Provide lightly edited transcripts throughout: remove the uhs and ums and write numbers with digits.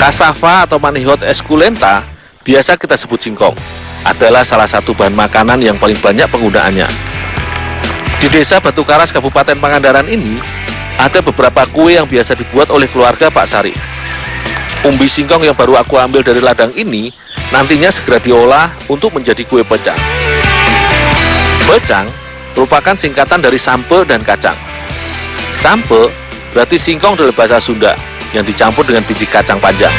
Cassava atau Manihot esculenta, biasa kita sebut singkong, adalah salah satu bahan makanan yang paling banyak penggunaannya. Di desa Batu Karas, Kabupaten Pangandaran ini, ada beberapa kue yang biasa dibuat oleh keluarga Pak Sari. Umbi singkong yang baru aku ambil dari ladang ini, nantinya segera diolah untuk menjadi kue pecang. Pecang merupakan singkatan dari sampe dan kacang. Sampe berarti singkong dalam bahasa Sunda, yang dicampur dengan biji kacang panjang.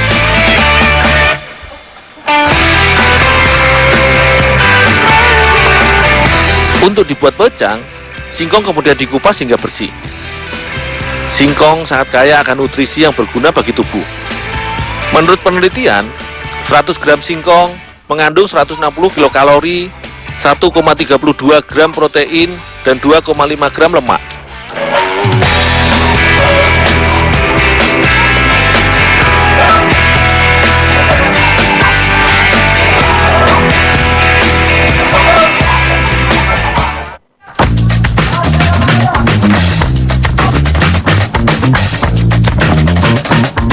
Untuk dibuat pecang, singkong kemudian dikupas hingga bersih. Singkong sangat kaya akan nutrisi yang berguna bagi tubuh. Menurut penelitian, 100 gram singkong mengandung 160 kilokalori, 1,32 gram protein, dan 2,5 gram lemak.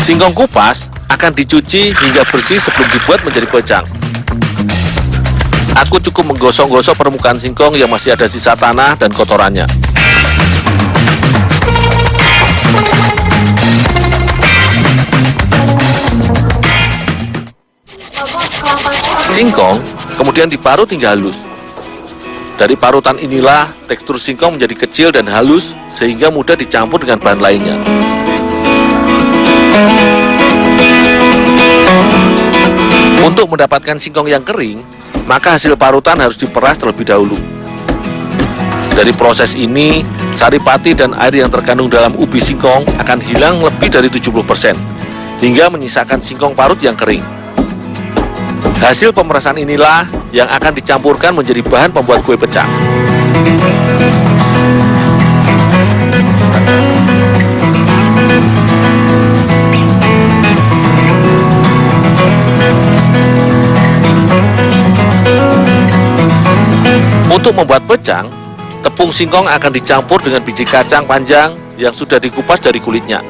Singkong kupas akan dicuci hingga bersih sebelum dibuat menjadi pecang. Aku cukup menggosok-gosok permukaan singkong yang masih ada sisa tanah dan kotorannya. Singkong kemudian diparut hingga halus. Dari parutan inilah tekstur singkong menjadi kecil dan halus sehingga mudah dicampur dengan bahan lainnya. Untuk mendapatkan singkong yang kering, maka hasil parutan harus diperas terlebih dahulu. Dari proses ini, saripati dan air yang terkandung dalam ubi singkong akan hilang lebih dari 70%, hingga menyisakan singkong parut yang kering. Hasil pemerasan inilah yang akan dicampurkan menjadi bahan pembuat kue pecang. Untuk membuat pecang, tepung singkong akan dicampur dengan biji kacang panjang yang sudah dikupas dari kulitnya.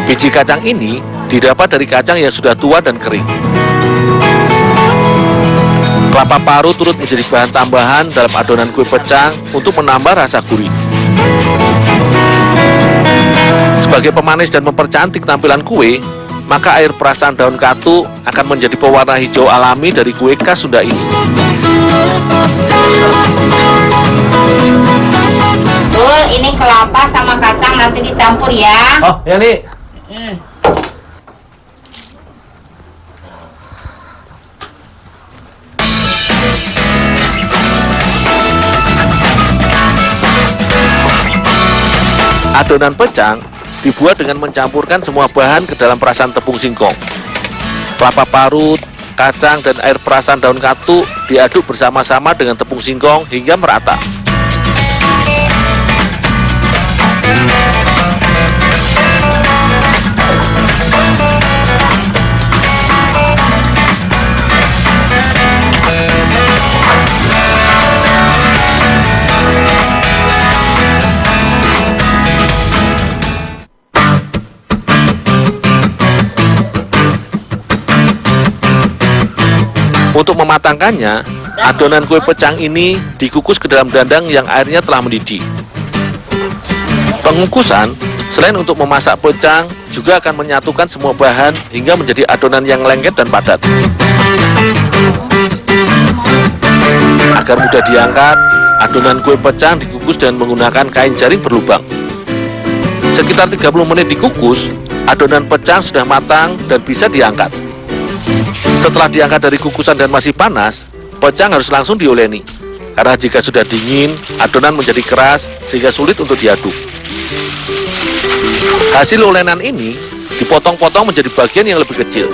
Biji kacang ini didapat dari kacang yang sudah tua dan kering. Kelapa parut turut menjadi bahan tambahan dalam adonan kue pecang untuk menambah rasa gurih. Sebagai pemanis dan mempercantik tampilan kue, maka air perasan daun katu akan menjadi pewarna hijau alami dari kue khas Sunda ini. Ini kelapa sama kacang nanti dicampur ya. Oh, ya nih. Adonan pecang dibuat dengan mencampurkan semua bahan ke dalam perasan tepung singkong. Kelapa parut, kacang, dan air perasan daun katu diaduk bersama-sama dengan tepung singkong hingga merata. Untuk mematangkannya, adonan kue pecang ini dikukus ke dalam dandang yang airnya telah mendidih. Pengukusan, selain untuk memasak pecang, juga akan menyatukan semua bahan hingga menjadi adonan yang lengket dan padat. Agar mudah diangkat, adonan kue pecang dikukus dengan menggunakan kain jaring berlubang. Sekitar 30 menit dikukus, adonan pecang sudah matang dan bisa diangkat. Setelah diangkat dari kukusan dan masih panas, pecang harus langsung dioleni. Karena jika sudah dingin, adonan menjadi keras sehingga sulit untuk diaduk. Hasil olenan ini dipotong-potong menjadi bagian yang lebih kecil.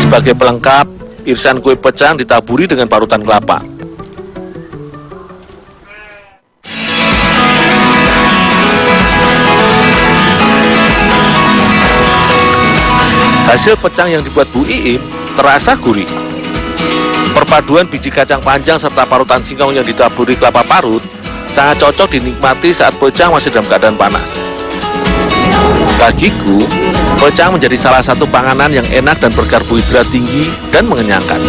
Sebagai pelengkap, irisan kue pecang ditaburi dengan parutan kelapa. Hasil pecang yang dibuat Bu Iim terasa gurih. Perpaduan biji kacang panjang serta parutan singkong yang ditaburi kelapa parut sangat cocok dinikmati saat pecang masih dalam keadaan panas. Bagiku, pecang menjadi salah satu panganan yang enak dan berkarbohidrat tinggi dan mengenyangkan.